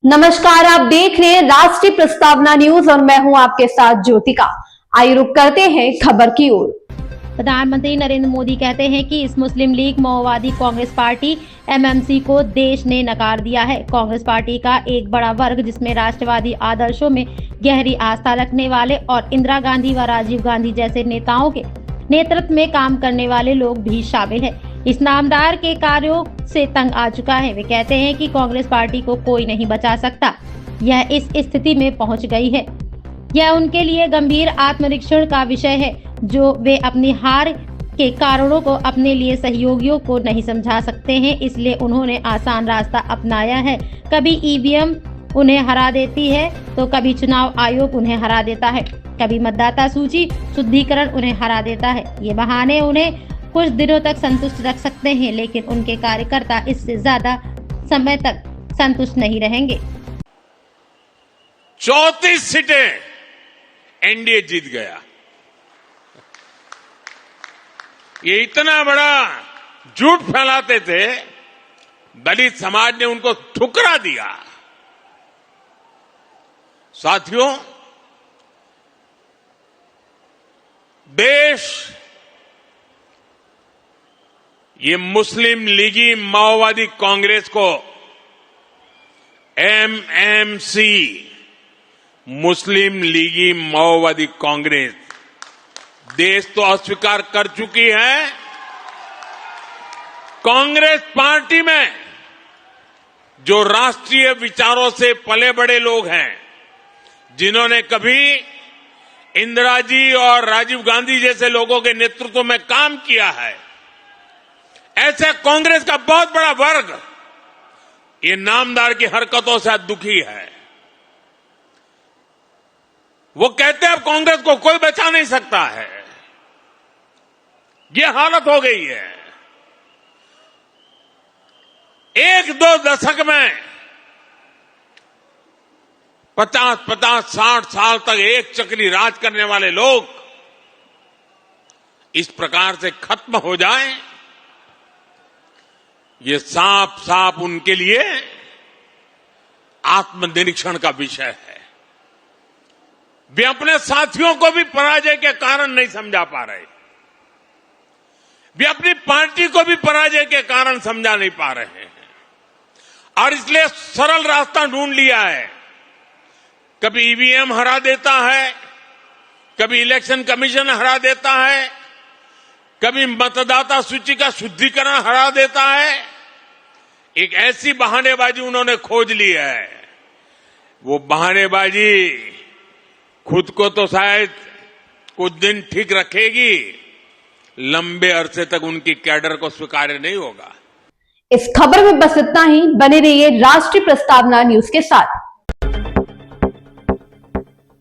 नमस्कार, आप देख रहे हैं राष्ट्रीय प्रस्तावना न्यूज और मैं हूं आपके साथ ज्योतिका। आइए रुक करते हैं खबर की ओर। प्रधानमंत्री नरेंद्र मोदी कहते हैं कि इस मुस्लिम लीग माओवादी कांग्रेस पार्टी एमएमसी को देश ने नकार दिया है। कांग्रेस पार्टी का एक बड़ा वर्ग जिसमें राष्ट्रवादी आदर्शों में गहरी आस्था रखने वाले और इंदिरा गांधी व राजीव गांधी जैसे नेताओं के नेतृत्व में काम करने वाले लोग भी शामिल है, इस नामदार के कार्यों से तंग आ चुका है। वे कहते हैं कि कांग्रेस पार्टी को कोई नहीं बचा सकता, यह इस स्थिति में पहुंच गई है। यह उनके लिए गंभीर आत्मनिरीक्षण का विषय है, जो वे अपनी हार के कारणों को अपने लिए सहयोगियों को नहीं समझा सकते हैं, इसलिए उन्होंने आसान रास्ता अपनाया है। कभी ईवीएम उन्हें हरा देती है तो कभी चुनाव आयोग उन्हें हरा देता है, कभी मतदाता सूची शुद्धिकरण उन्हें हरा देता है। ये बहाने उन्हें कुछ दिनों तक संतुष्ट रख सकते हैं, लेकिन उनके कार्यकर्ता इससे ज्यादा समय तक संतुष्ट नहीं रहेंगे। 34 सीटें एनडीए जीत गया। ये इतना बड़ा झूठ फैलाते थे, दलित समाज ने उनको ठुकरा दिया। साथियों, देश ये मुस्लिम लीगी माओवादी कांग्रेस को एमएमसी मुस्लिम लीगी माओवादी कांग्रेस देश तो अस्वीकार कर चुकी है। कांग्रेस पार्टी में जो राष्ट्रीय विचारों से पले बड़े लोग हैं, जिन्होंने कभी इंदिरा जी और राजीव गांधी जैसे लोगों के नेतृत्व में काम किया है, ऐसे कांग्रेस का बहुत बड़ा वर्ग ये नामदार की हरकतों से दुखी है। वो कहते हैं अब कांग्रेस को कोई बचा नहीं सकता है। ये हालत हो गई है। 1-2 दशक में 50-60 साल तक एक चक्री राज करने वाले लोग इस प्रकार से खत्म हो जाएं, ये साफ साफ उनके लिए आत्मनिरीक्षण का विषय है। वे अपने साथियों को भी पराजय के कारण नहीं समझा पा रहे, वे अपनी पार्टी को भी पराजय के कारण समझा नहीं पा रहे हैं, और इसलिए सरल रास्ता ढूंढ लिया है। कभी ईवीएम हरा देता है, कभी इलेक्शन कमीशन हरा देता है, कभी मतदाता सूची का शुद्धिकरण हरा देता है। एक ऐसी बहानेबाजी उन्होंने खोज ली है। वो बहानेबाजी खुद को तो शायद कुछ दिन ठीक रखेगी, लंबे अरसे तक उनकी कैडर को स्वीकार्य नहीं होगा। इस खबर में बस इतना ही। बने रहिए राष्ट्रीय प्रस्तावना न्यूज के साथ।